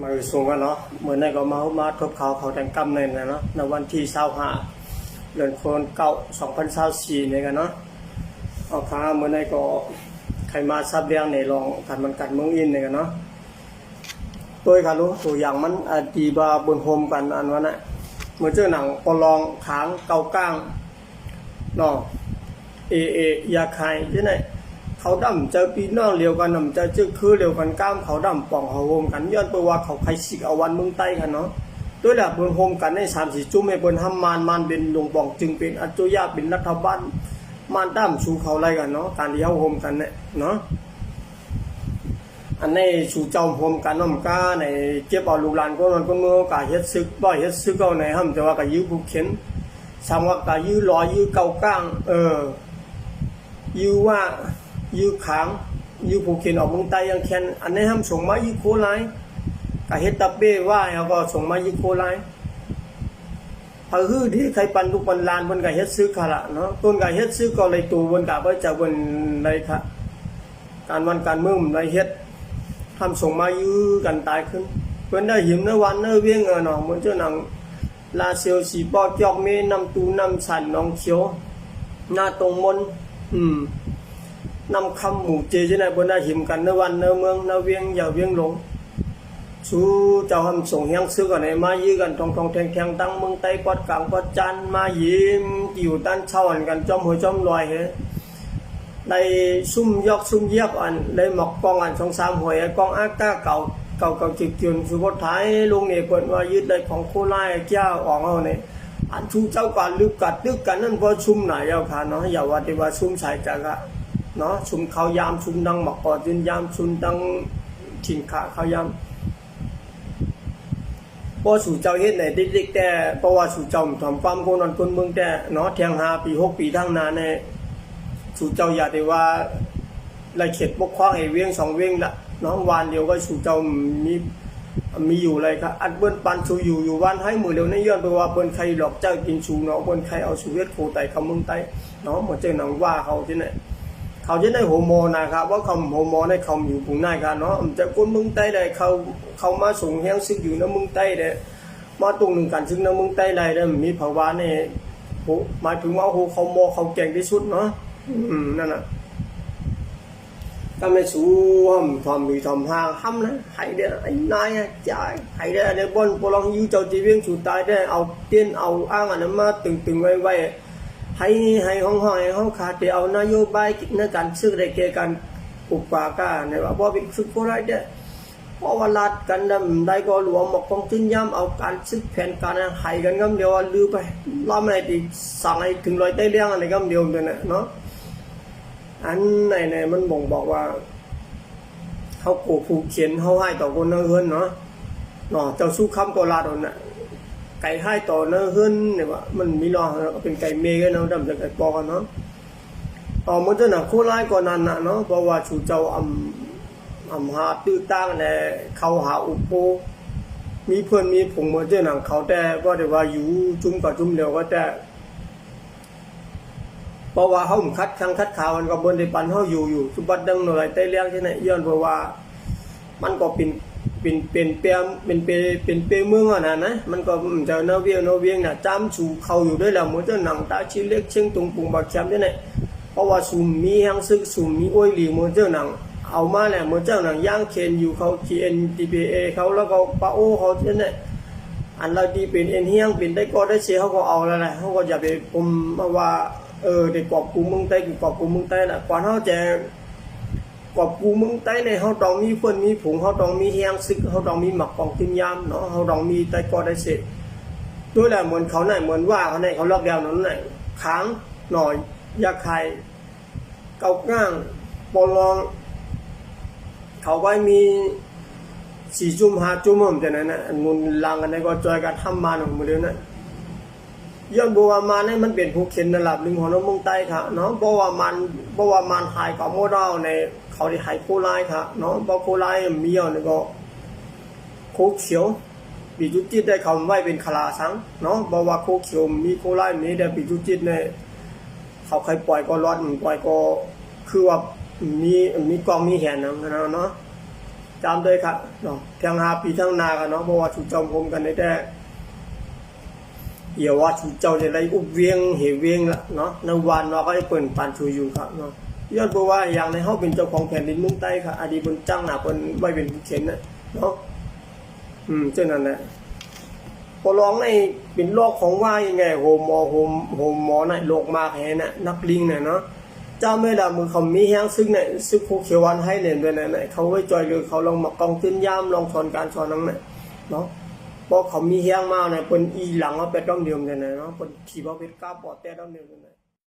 มาส่งกันเนาะเหมือนในก็มาทบเขาแต่งกำเนิดนะเนาะในวันที่25 เดือนคนเก่า2024เนี่ยกันเนาะเอาค้าเหมือนในก็ใครมาซับเรียงในลองกันมันกัดเมืองอินเนี่ยกันเนาะตัวค่ะรู้ตัวอย่างมันตีบาบนโฮมกันอันวันน่ะเหมือนเจอหนังปลองขางเกาก้างเนาะยาไข่ที่ไหนเขาดำเจอปีน้องเลียวกันดำเจอชื่อคือเลียวกันก้ามเขาดำป่องเขาโฮมกันย้อนไปว่าเขาใครสิกเอาวันเมืองใต้กันเนาะด้วยแหละบนโฮมกันใน3-4จุ่มให้บนทำมันเป็นลงป่องจึงเป็นอัจฉริยะเป็นรัฐบาลมันดำสู่เขาไรกันเนาะการที่เขาโฮมกันเนี่ยเนาะอันนี้สู่เจ้าโฮมกันน้ำก้าในเจ็บเอาลูกหลานก็มันก็เมื่อกาเฮ็ดซึกบ่เฮ็ดซึกเอาในห้ามแต่ว่ากายื้อผู้เข็นสามว่ากายื้อลอยยื้อเกาก้างยื้อว่ายื้อขางยื้อผู้เข็นออกเมืองใต้ยังแค้นอันนี้ห้ามส่งมายื้อโคไลกาเฮ็ดตะเบ้ว่าเขาก็ส่งมายื้อโคไลพอฮื้อที่ใครปันทุกปันลานบนกาเฮ็ดซึกค่ะละเนาะต้นกาเฮ็ดซึกก็เลยตัวบนกาไว้จะบนในค่ะการวันการเมืองในเฮ็ดทำส่งมายื้อกันตายขึ้นเพื่อนได้หิมเนื้อวันเนื้อเวียงเนาะเหมือนเจ้าหนังลาเซียวสีปอจอกเมน้ำตูน้ำสันน้องเขียวหน้าตรงมนน้ำคำหมู่เจใช่ไหมเพื่อนได้หิมกันเนื้อวันเนื้อเมืองเนื้อเวียงอย่าเวียงหลงชูเจ้าทำส่งเฮียงซื้อกันไหนมายื้อกันทองแทงตั้งเมืองไต้กอดกลางกอดจันมายิ้มอยู่ด้านเช่าอันกันจอมหัวจอมลอยเฮในซุ่มยอกซุ่มเยียบอันได้หมอกกองอัน2-3หวยกองอาก้าเก่าจิกเกียนสุดท้ายลุงเนี่ยเปิดว่ายึดได้ของโคไลเจ้าออกเอาเนี่ยอันชูเจ้าการลึกกันนั่นก็ซุ่มไหนเอาค่ะเนาะอย่าว่าแต่ว่าซุ่มสายจักะเนาะซุ่มเขายามซุ่มดังหมอกกอดินยามซุ่มดังถิ่นขาเขายามพอสู่เจ้าเฮ็ดไหนเด็กๆแต่เพราะว่าสู่เจ้าทำความโกนอนคนเมืองแต่เนาะเที่ยง5 ปี 6 ปีทั้งนั้นเนี่ยสู่เจ้าอย่าได้ว่าไรเข็ดปกครองไอ้เวียง2เวียงละน้องวานเดียวก็สู่เจ้ามีอยู่อะไรครับอันเบิ้นปันสู่อยู่วันให้มือเร็วในย้อนไปว่าเบิ้นใครหลอกเจ้ากินสู่เนาะเบิ้นใครเอาสู่เวทโคไตคำเมืองไต้เนาะหมดเจ้าหนังว่าเขาที่ไหนเขาจะได้โฮโมนะครับว่าคำโฮโมได้คำอยู่ปุ่งหน้ากันเนาะจะคนเมืองไต้ได้เขามาส่งแห้งซึ่งอยู่ในเมืองไต้ได้มาตรงหนึ่งกันซึ่งในเมืองไต้ได้ได้มีภาวะเนี่ยหมายถึงว่าโฮเขาโมเขาเก่งที่สุดเนาะนั่นน่ะก็ไม่สู้ทำมีทำห้างห้ำนะให้เด้ไอ้นายจ่ายให้เด้ในบนพลังยูเจ้าจีเวียงสู่ตายได้เอาเตี้ยนเอาอ้างอันนั้นมาตึงไว้ให้ห้องให้ห้องขาดไปเอานโยบายในการซื้อได้เกี่ยวกันอุปการะเนี่ยว่าบ่เป็นฝึกก็ได้เด้เพราะว่าลัดกันได้ก็หลวงหมกกองทิ้งย้ำเอาการซื้อแผนการให้กันก็เดียวลือไปล้อมอะไรที่สั่งให้ถึง100 ไต้เลี้ยงอะไรก็เดียวเนี่ยเนาะอันไหนมันบ่งบอกว่าเขาโกผูกเขียนเขาให้ต่อคนเนื้อเฮือนเนาะเจ้าสู้คำตัวลาดน่ะไก่ให้ต่อเนื้อเฮือนเนี่ยว่ามันมีรอเป็นไก่เมย์กันเนาะดำจากไก่ปอกันเนาะต่อมันจะหนักคู่ร้ายก่อนนั้นน่ะเนาะเพราะว่าชูเจ้าหาตื้อตั้งเนี่ยเขาหาอุปโภมีเพื่อนมีผงมันจะหนังเขาแต่ก็แต่ว่าอยู่จุ่มกับจุ่มเดียวก็แต่เพราะว่าเขาคัดข่าวมันก็บนในปันเขาอยู่สุบัดดังหน่อยใต้เลี้ยงที่ไหนย้อนเพราะว่ามันก็เป็นเปียเมืองนะมันก็จะเนเวียงน่ะจ้ำสู่เขาอยู่ด้วยแล้วเหมือนจะหนังตาชิ้นเล็กเชียงตุงปุ่งบักแคมที่ไหนเพราะว่าสุ่มมีแห้งซึกสุ่มมีอ้อยหลีเหมือนเจ้าหนังเอามาแหละเหมือนเจ้าหนังย่างเคนอยู่เขาTPAเขาแล้วก็ปาโอเขาที่ไหนอันเราดีเป็นเอ็นเฮียงเป็นได้ก็ได้เสียเขาก็เอาแล้วแหละเขาก็จะไปปุ่มว่าเด็กกอบกูเมืองใต้กอบกูเมืองใต้น่ะก่อนเขาจะกอบกูเมืองใต้ในเขาต้องมีเพื่อนมีผงเขาต้องมีเฮียงซึกเขาต้องมีหมักกองกินยามเนาะเขาต้องมีใต้ก็ได้เสร็จด้วยแหละเหมือนเขาไหนเหมือนว่าเขาไหนเขาล็อกดาวน์นั้นไหนค้างหน่อยยาไข่เกาก้างปลองเขาไว้มี4 จุ่ม5 จุ่มผมจะนั้นนะมุนลังกันในก็จอยกันทำมาหนึ่งโมเดลนั้นย้อนบัวมันนี่มันเป็นผู้เขียนระดับหนึ่งของน้องเมืองใต้ค่ะเนาะบัวมันหายกับโมดาวในเขาได้หายโคไลค่ะเนาะบัวโคไลมีอย่างนึงก็โคเขียวปีจุจิตได้คำไว้เป็นคลาสังเนาะบัวโคเขียวมีโคไลมีแต่ปีจุจิตเนี่ยเขาใครปล่อยก็รอดปล่อยก็คือว่ามีกองมีแขนนะเนาะ ก จำด้วยครับเนาะเพียง5 ปีทั้งนากันเนาะเพราะว่าชูเจ้าผมกันได้แต่เดี๋ยวว่าชูเจ้าจะได้อุบเวียงเหเวียงละเนาะในวันเราก็ได้เปิดปานชูอยู่ครับเนาะย้อนเพราะว่าอย่างในเฮาเป็นเจ้าของแผ่นดินเมืองใต้ค่ะอดีตเพิ่นจ้างหน้าเพิ่นไว้เป็นผู้เขียนน่ะเนาะเจ้านั่นแหละพอร้องในเป็นโรคของว่ายังไงโฮมหมอน่ะโรคมากแฮน่ะนักลิงน่ะเนาะเจ้าไม่ละมือเขามีแฮงซึ่งเนี่ยซึกโคเขียววันให้เล่นด้วยน่ะเขาไว้จอยเลยเขาลองมากองตื้นยามลองสอนการสอนนั้นน่ะเนาะพอเขามีแฮงมาเนี่ยเปิ้นอีหลังเอาไปต้องเดิมเลยนะเนาะเปิ้นขี่บ่เป็นกล้าปอดแต่ต้องเดิมเลย